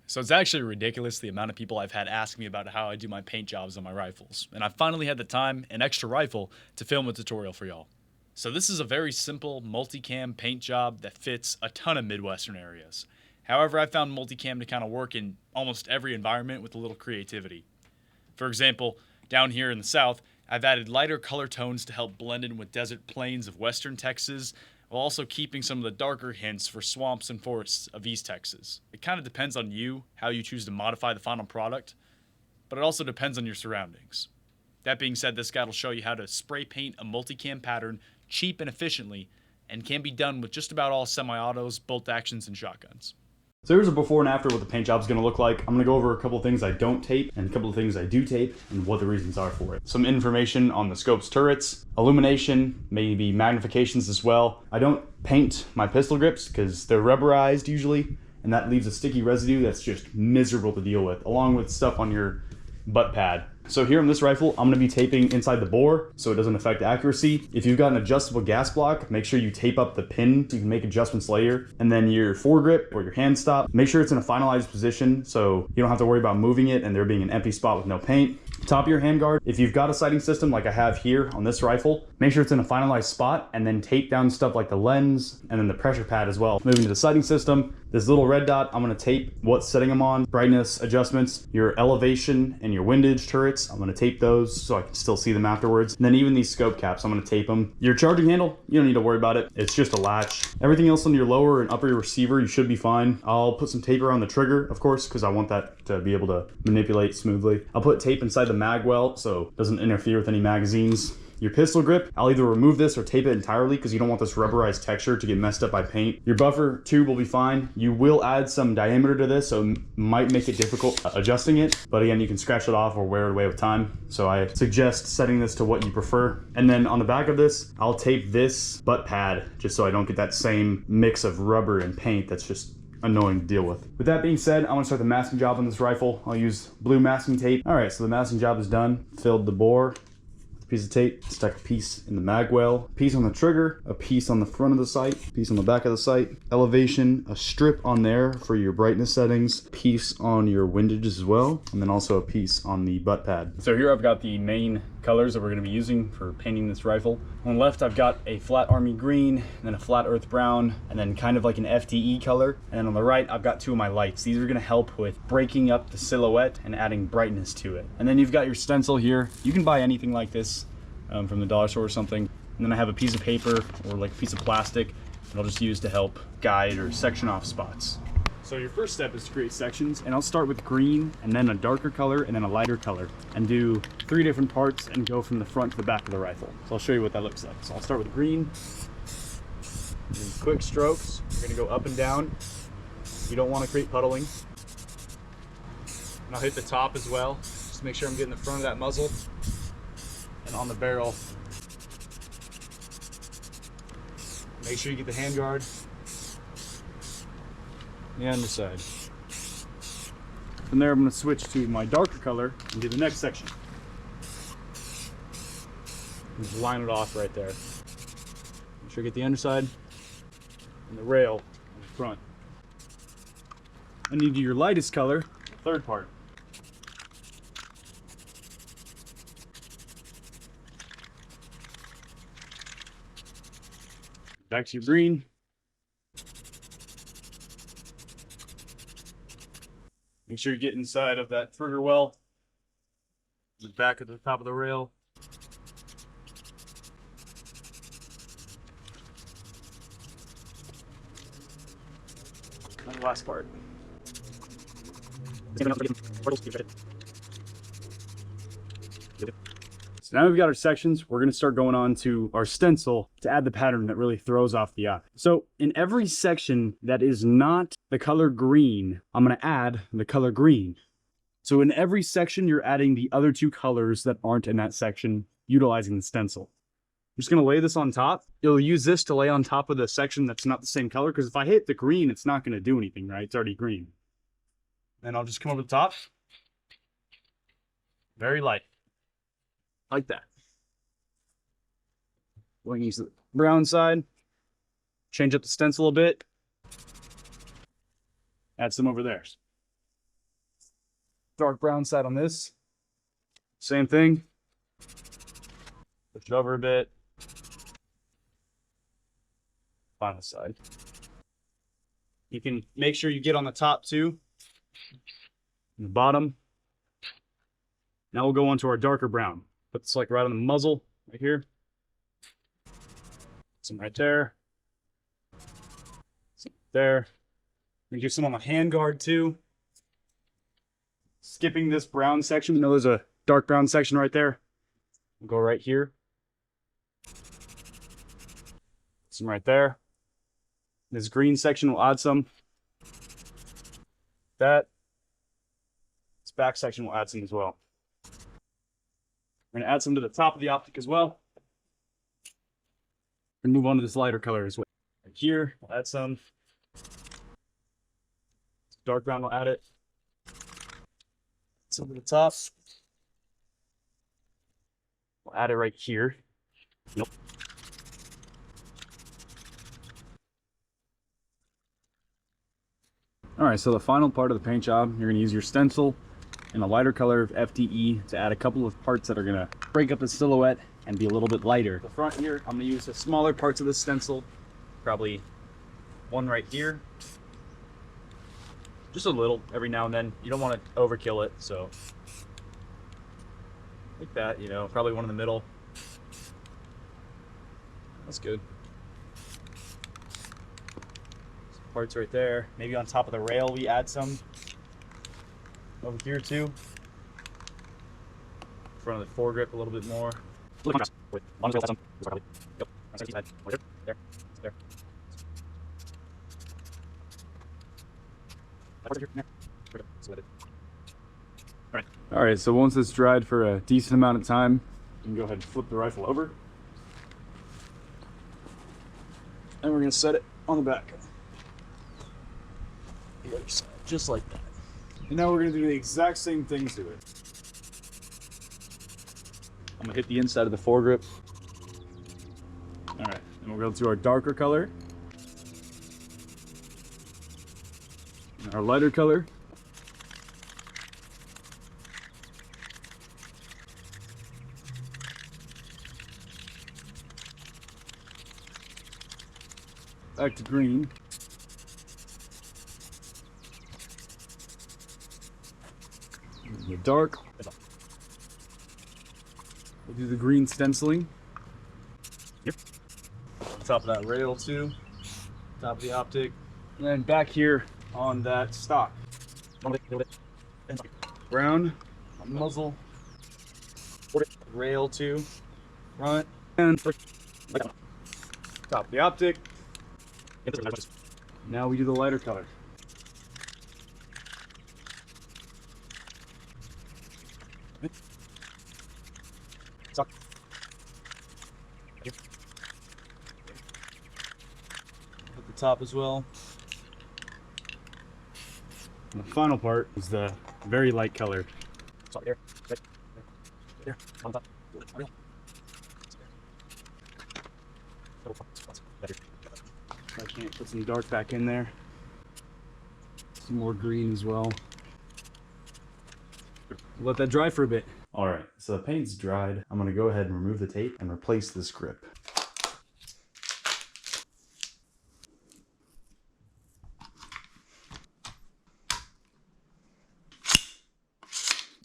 So it's actually ridiculous the amount of people I've had ask me about how I do my paint jobs on my rifles, and I finally had the time and extra rifle to film a tutorial for y'all. So this is a very simple multicam paint job that fits a ton of Midwestern areas. However, I found multicam to kind of work in almost every environment with a little creativity. For example, down here in the South, I've added lighter color tones to help blend in with desert plains of western Texas, while also keeping some of the darker hints for swamps and forests of East Texas. It kind of depends on you, how you choose to modify the final product, but it also depends on your surroundings. That being said, this guide will show you how to spray paint a multicam pattern cheap and efficiently, and can be done with just about all semi-autos, bolt actions, and shotguns. So here's a before and after what the paint job's gonna look like. I'm gonna go over a couple of things I don't tape and a couple of things I do tape and what the reasons are for it. Some information on the scope's turrets, illumination, maybe magnifications as well. I don't paint my pistol grips because they're rubberized usually, and that leaves a sticky residue that's just miserable to deal with, along with stuff on your butt pad. So here on this rifle, I'm gonna be taping inside the bore so it doesn't affect accuracy. If you've got an adjustable gas block, make sure you tape up the pin so you can make adjustments later. And then your foregrip or your hand stop, make sure it's in a finalized position so you don't have to worry about moving it and there being an empty spot with no paint. Top of your handguard, if you've got a sighting system like I have here on this rifle, make sure it's in a finalized spot and then tape down stuff like the lens and then the pressure pad as well. Moving to the sighting system, this little red dot, I'm gonna tape what setting I'm on, brightness adjustments, your elevation and your windage turrets, I'm gonna tape those so I can still see them afterwards. And then even these scope caps, I'm gonna tape them. Your charging handle, you don't need to worry about it. It's just a latch. Everything else on your lower and upper receiver, you should be fine. I'll put some tape around the trigger, of course, because I want that to be able to manipulate smoothly. I'll put tape inside the mag well so it doesn't interfere with any magazines. Your pistol grip, I'll either remove this or tape it entirely because you don't want this rubberized texture to get messed up by paint. Your buffer tube will be fine. You will add some diameter to this, so it might make it difficult adjusting it. But again, you can scratch it off or wear it away with time. So I suggest setting this to what you prefer. And then on the back of this, I'll tape this butt pad just so I don't get that same mix of rubber and paint that's just annoying to deal with. With that being said, I'm gonna start the masking job on this rifle. I'll use blue masking tape. All right, so the masking job is done. Filled the bore. Piece of tape, stuck a piece in the mag well, piece on the trigger, a piece on the front of the sight, piece on the back of the sight, elevation, a strip on there for your brightness settings, piece on your windage as well, and then also a piece on the butt pad. So here I've got the main colors that we're going to be using for painting this rifle. On the left I've got a flat army green, and then a flat earth brown, and then kind of like an FTE color. And then on the right I've got two of my lights. These are going to help with breaking up the silhouette and adding brightness to it. And then you've got your stencil here. You can buy anything like this from the dollar store or something. And then I have a piece of paper or like a piece of plastic that I'll just use to help guide or section off spots. So your first step is to create sections, and I'll start with green and then a darker color and then a lighter color and do 3 different parts and go from the front to the back of the rifle. So I'll show you what that looks like. So I'll start with green. And quick strokes. You're gonna go up and down. You don't want to create puddling. And I'll hit the top as well. Just make sure I'm getting the front of that muzzle and on the barrel. Make sure you get the handguard and the underside. From there, I'm going to switch to my darker color and do the next section. Just line it off right there. Make sure you get the underside and the rail on the front. And you do your lightest color, the third part. Back to your green. Make sure you get inside of that trigger well, the back of the top of the rail. And the last part. So now we've got our sections, we're going to start going on to our stencil to add the pattern that really throws off the eye. So in every section that is not the color green, I'm going to add the color green. So in every section, you're adding the other 2 colors that aren't in that section, utilizing the stencil. I'm just going to lay this on top. You'll use this to lay on top of the section that's not the same color, because if I hit the green, it's not going to do anything, right? It's already green. Then I'll just come over the top. Very light. Like that. Going to use the brown side, change up the stencil a bit, add some over there. Dark brown side on this. Same thing. Push it over a bit. Final side. You can make sure you get on the top too. And the bottom. Now we'll go on to our darker brown. Put this like right on the muzzle, right here. Some right there. Some there. We do some on the handguard too. Skipping this brown section. You know there's a dark brown section right there. We'll go right here. Some right there. This green section will add some. That. This back section will add some as well. We're going to add some to the top of the optic as well. And move on to this lighter color as well. Right here, we'll add some. Dark brown, we'll add it. Some to the top. We'll add it right here. Nope. All right, so the final part of the paint job, you're going to use your stencil in a lighter color of FDE to add a couple of parts that are going to break up the silhouette and be a little bit lighter. The front here, I'm going to use the smaller parts of the stencil, probably one right here. Just a little every now and then. You don't want to overkill it, so like that, you know, probably one in the middle. That's good. Some parts right there. Maybe on top of the rail we add some. Over here too. In front of the foregrip a little bit more. All right, so once it's dried for a decent amount of time, you can go ahead and flip the rifle over. And we're gonna set it on the back. The other side, just like that. And now we're gonna do the exact same thing to it. I'm gonna hit the inside of the foregrip. All right, and we'll go to our darker color. And our lighter color. Back to green. The dark. We'll do the green stenciling. Yep. Top of that rail too. Top of the optic. And then back here on that stock. Brown muzzle. Rail too. Front. And top of the optic. Now we do the lighter color. At the top as well. And the final part is the very light color. There. There. On top. I can't put some dark back in there. Some more green as well. Let that dry for a bit. All right, so the paint's dried. I'm gonna go ahead and remove the tape and replace this grip.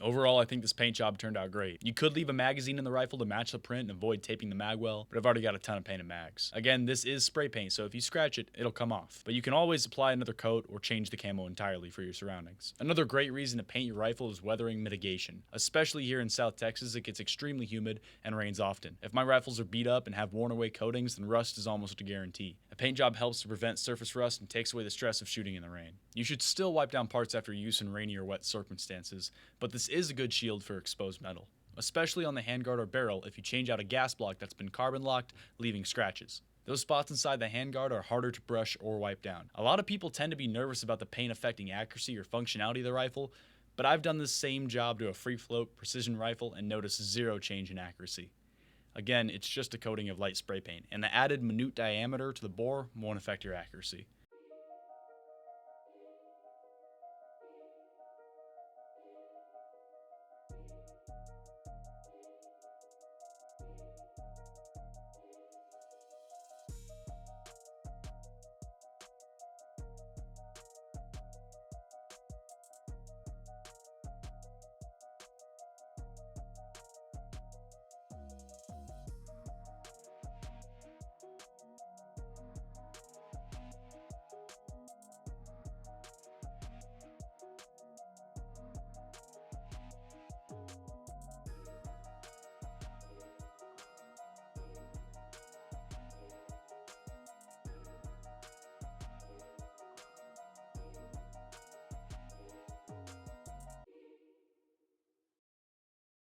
Overall, I think this paint job turned out great. You could leave a magazine in the rifle to match the print and avoid taping the mag well, but I've already got a ton of painted mags. Again, this is spray paint, so if you scratch it, it'll come off. But you can always apply another coat or change the camo entirely for your surroundings. Another great reason to paint your rifle is weathering mitigation. Especially here in South Texas, it gets extremely humid and rains often. If my rifles are beat up and have worn away coatings, then rust is almost a guarantee. A paint job helps to prevent surface rust and takes away the stress of shooting in the rain. You should still wipe down parts after use in rainy or wet circumstances, but this is a good shield for exposed metal, especially on the handguard or barrel if you change out a gas block that's been carbon locked, leaving scratches. Those spots inside the handguard are harder to brush or wipe down. A lot of people tend to be nervous about the paint affecting accuracy or functionality of the rifle, but I've done this same job to a free float precision rifle and noticed zero change in accuracy. Again, it's just a coating of light spray paint, and the added minute diameter to the bore won't affect your accuracy.